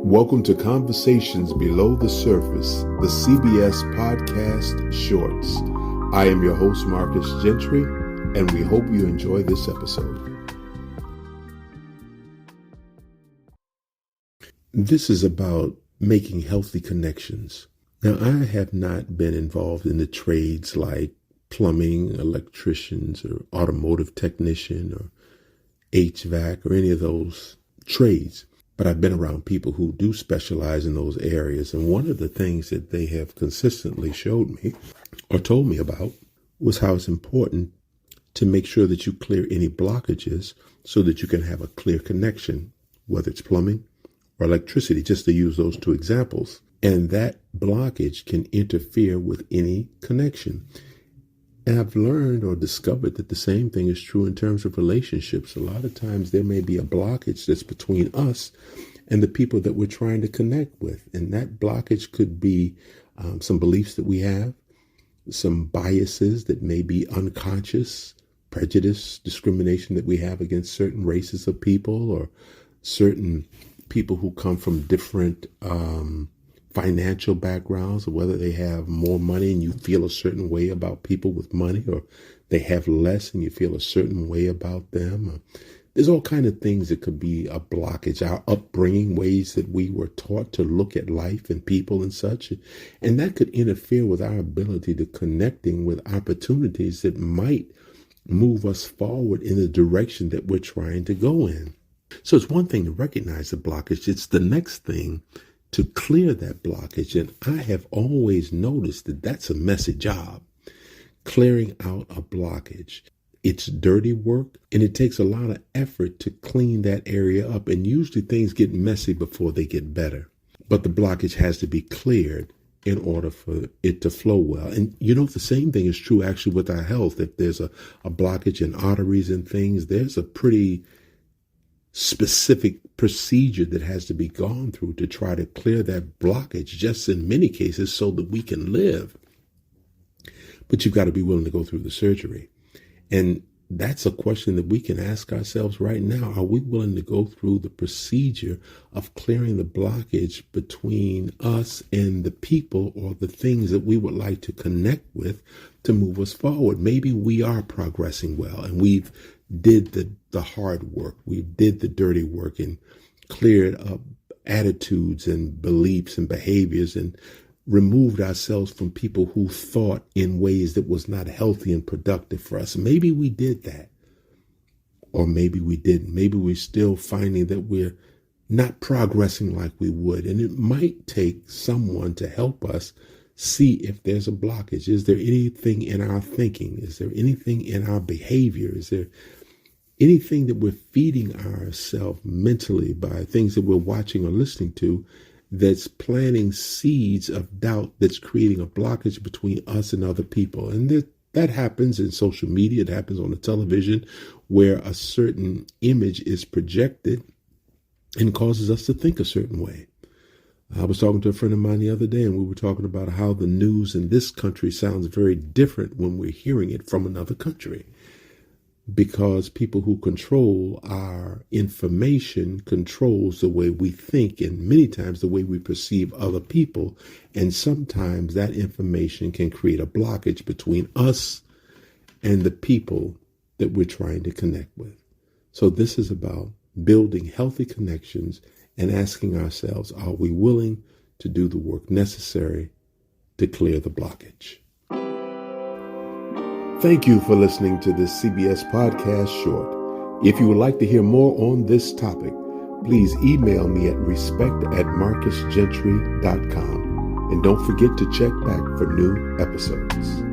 Welcome to Conversations Below the Surface, the CBS Podcast Shorts. I am your host, Marcus Gentry, and we hope you enjoy this episode. This is about making healthy connections. Now, I have not been involved in the trades like plumbing, electricians, or automotive technician, or HVAC, or any of those trades. But I've been around people who do specialize in those areas. And one of the things that they have consistently showed me or told me about was how it's important to make sure that you clear any blockages so that you can have a clear connection, whether it's plumbing or electricity, just to use those two examples. And that blockage can interfere with any connection. And I've learned or discovered that the same thing is true in terms of relationships. A lot of times there may be a blockage that's between us and the people that we're trying to connect with. And that blockage could be some beliefs that we have, some biases that may be unconscious, prejudice, discrimination that we have against certain races of people or certain people who come from different financial backgrounds, or whether they have more money and you feel a certain way about people with money, or they have less and you feel a certain way about them. There's all kinds of things that could be a blockage, our upbringing, ways that we were taught to look at life and people and such. And that could interfere with our ability to connecting with opportunities that might move us forward in the direction that we're trying to go in. So it's one thing to recognize the blockage. It's the next thing to clear that blockage. And I have always noticed that that's a messy job, clearing out a blockage. It's dirty work, and it takes a lot of effort to clean that area up. And usually things get messy before they get better. But the blockage has to be cleared in order for it to flow well. And the same thing is true actually with our health. If there's a blockage in arteries and things, there's a pretty specific procedure that has to be gone through to try to clear that blockage, just in many cases so that we can live. But you've got to be willing to go through the surgery. And that's a question that we can ask ourselves right now. Are we willing to go through the procedure of clearing the blockage between us and the people or the things that we would like to connect with to move us forward? Maybe we are progressing well and we've did the hard work. We did the dirty work and cleared up attitudes and beliefs and behaviors and removed ourselves from people who thought in ways that was not healthy and productive for us. Maybe we did that, or maybe we didn't. Maybe we're still finding that we're not progressing like we would. And it might take someone to help us see if there's a blockage. Is there anything in our thinking? Is there anything in our behavior? Is there anything that we're feeding ourselves mentally by things that we're watching or listening to that's planting seeds of doubt that's creating a blockage between us and other people? And that happens in social media. It happens on the television where a certain image is projected and causes us to think a certain way. I was talking to a friend of mine the other day, and we were talking about how the news in this country sounds very different when we're hearing it from another country, because people who control our information controls the way we think and many times the way we perceive other people. And sometimes that information can create a blockage between us and the people that we're trying to connect with. So this is about building healthy connections and asking ourselves, are we willing to do the work necessary to clear the blockage? Thank you for listening to this CBS Podcast Short. If you would like to hear more on this topic, please email me at respect@marcusgentry.com. And don't forget to check back for new episodes.